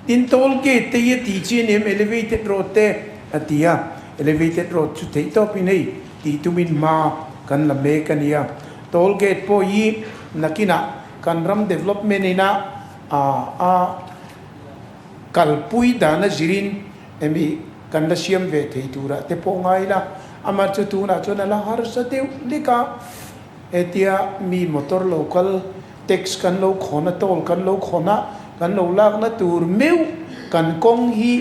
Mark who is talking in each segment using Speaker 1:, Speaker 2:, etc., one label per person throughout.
Speaker 1: tin toll gate te ye ti chin em elevated road te atia elevated road chu te to pi nei ti tumin ma kan la me kan ya toll gate po yi nakina kan ram development ina a kalpui dana jirin emi kan la siam ve thei tura te po ngai la amar chu tu na chona la har sa te lika etia mi motor local tax kan lo khona tol kan lo khona kan lo lak na tur meu kan kong hi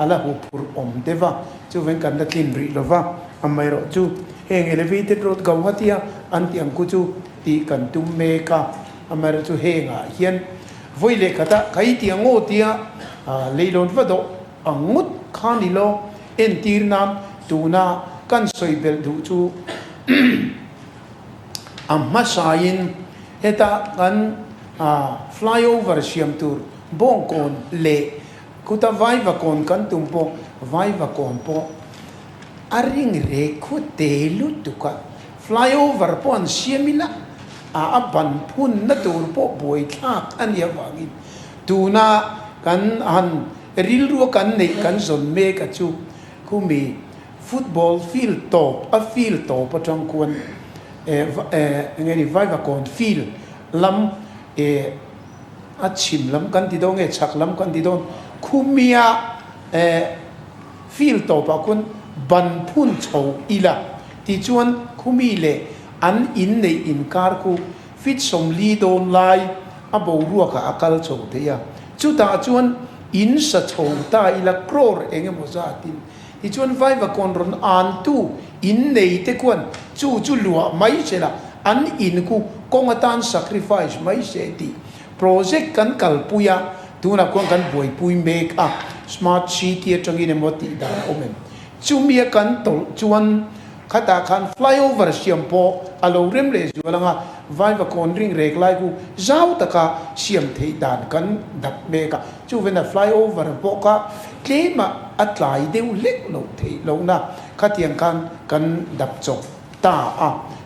Speaker 1: ala hu pur om deva chu ven kan da kin ri lova amai ro chu heng elevated road gawhatia antiang ku chu ti kan tum me ka amai ro chu henga hian voi le khata kai ti ngo tia leilon va do angut khani lo en tir nam tuna kan soi bel du chu amma sain heta kan flyover siam tur bong kon le kuta vai va kon kan tum po vai va kon po aring re khu te lu tu ka flyover pon siamila ban phun na tur po boi thak an ya wangin tuna kan han ril ru kan nei kan zon me ka chu khumi football field top a field top atang kon ngeni vai va kon field lam a chim lam kan ti dong e chak lam kan ti dong khumia field top a kun ban phun chou ila ti chuan khumi le an in nei in kar ku fit som li don lai a bo ruwa ka akal chou te ya chu ta chuan in sa chou ta ila crore enge mo za tin ti chuan vai va kon ron an tu in nei te kwan chu lua mai chela an in ku kongatan sacrifice mai se ti project kan kalpuya tuna kon kan boi pui make up smart city atangin emoti da omen chumia kan tol chuan khata khan flyover siam po alo rem le zulanga vai va kon ring rek lai ku zau taka siam thei dan kan dap me ka chu vena flyover po ka klema atlai deu lek lo thei lo na khatiang kan dap chok ta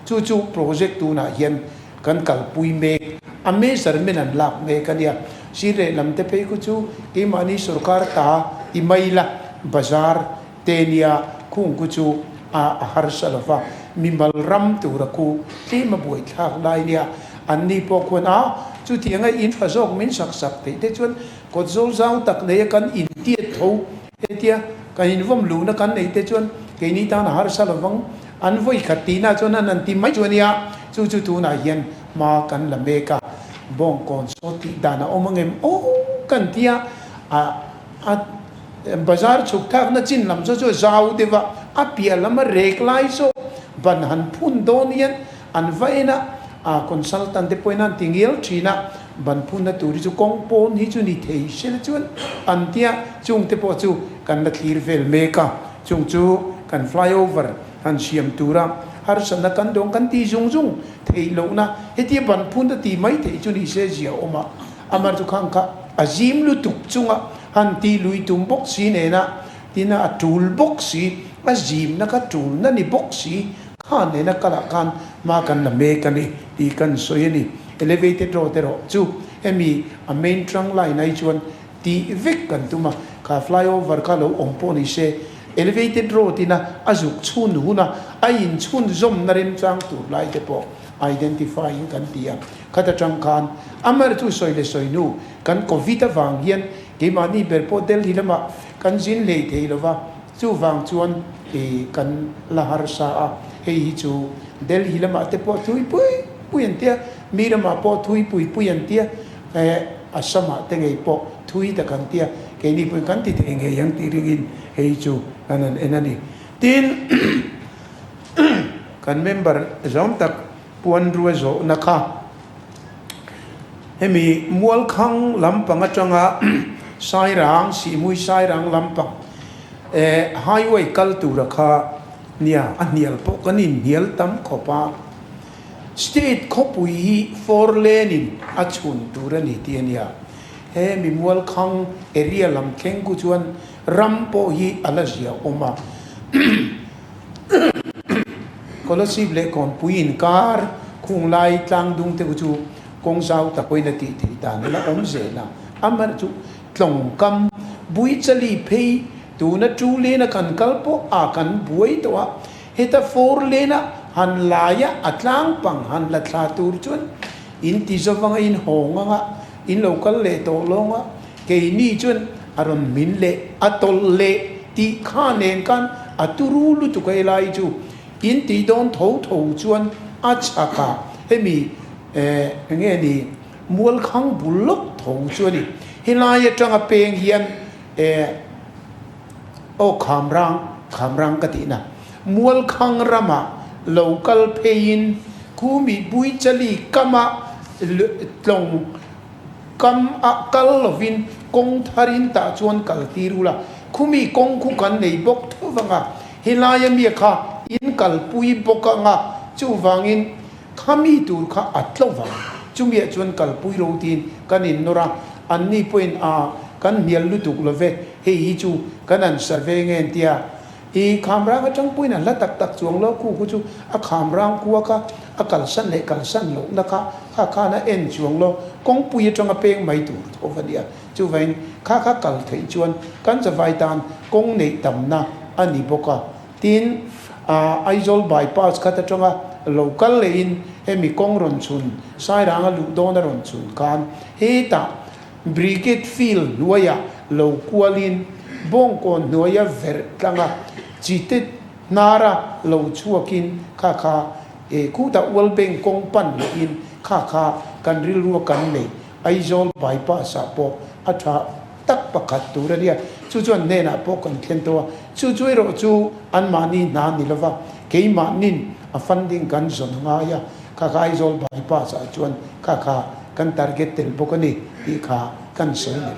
Speaker 1: chu project tu na hian kan kalpui me ame sarmen an lak me kania sire lamte pe ku chu i mani sarkar ta i maila bazar tenia khung ku chu har salafa mimal ram tu raku ti ma boi thak lai nia anni po ko na chu tianga in phazok min sak te chuan ko zol zau tak ne kan in tie tho etia kan in vom lu na kan nei te chuan ke ni ta na har salavang an voi khatina chuan an ti mai chuania chu tu na hian ma kan la me ka bong kon so ti dana omangem kan tia bazar chuk thak na chin lam cho zau deva apia lama rek lai so ban han phun don hian an vaina consultant de poinan tingil thina ban phun na turi chu kong pon hi chu ni thei sel chuan an tia chung te po chu kan la thlir vel me ka chung chu kan flyover han siam tura har sana kan dong kan ti zung thei lo na heti ban phun da ti mai thei chu ni se zia oma amar chu khang ka azim lu tuk chunga han ti lui tum box si ne na tina a tool box si azim na ka tool na ni box si khan ne na kala kan ma kan na me kan ni ti kan soyani elevated road ro chu emi a main trunk line nai chuan ti vek kan tuma ka flyover ka lo ompo ni se elevated road ina azuk chun huna ain chun zom na rim chang tur lai te po identifying kan tia khata chang khan amar tu soile soinu kan covid wang hian ke mani berpo del hilama kan jin le thei lova chu wang chuan kan la har sa hei chu del hilama te po thui pui antia mirama po thui pui antia asama te ngei po thui ta kan tia ke ni pui kan ti te ngei yang ti ringin hei chu kanan enani tin kan member zom tak puan ruwa zo nakha hemi mual khang lampang atanga sairang si mui sairang lampang highway kaltura kha nia anial po kanin nial tam khopa state khopui 4 lane in achun turani tiania hemi mual khang area lam kheng ku chuan rampo hi alazia oma kolosib le kon puin kar khung lai tlang dung te chu kong sau ta koi na ti ta na om ze na amar chu tlong kam bui chali phei tu na tu le na kan kalpo a kan buai to heta for le na han laya atlang pang han la thla tur chun in ti zawanga in honga in local le to longa ke ni chun aron min le atol le ti khanen kan aturu lu tu kai lai chu in ti don tho tho chuan a chaka hemi nge ni mual khang bulok tho chu ni hilai atanga peng hian o khamrang katina mual khang rama local pain kumi bui chali kama tlong kam akal lovin kong tharin ta chuan kal tirula khumi kong khu kan nei bok thowanga hilaya mi kha in kal pui boka nga chu wangin khami tur kha atlowang chumi chuan kal pui ro tin kanin nora anni point a kan mial lu tuk love he hi chu kanan survey ngen tia i khamrang atang pui na la tak tak chuang lo khu chu a khamrang ku ka a kal san lo na kha na en chuang lo kong pui atang a peng mai tur ovania chu vain kha kal thei chuan kan za vai tan kong nei tam na ani boka tin aizol bypass kata tonga local lein hemi kong ron chun sai ranga lu don ron chun kan he ta brigade field nuaya lo kualin bong kon nuaya ver tanga chitit nara lo chuakin kha ku ta wal beng kong pan in kha kan ril ru kan nei aizol bypass po atha tak pakat turadia chu chuan ne na po kan thlen to chu chui ro chu an mani na ni lova ke ma nin a funding kan zon nga ya kha aizol bypass chuan kha kan target tel bokani i kha kan sei ni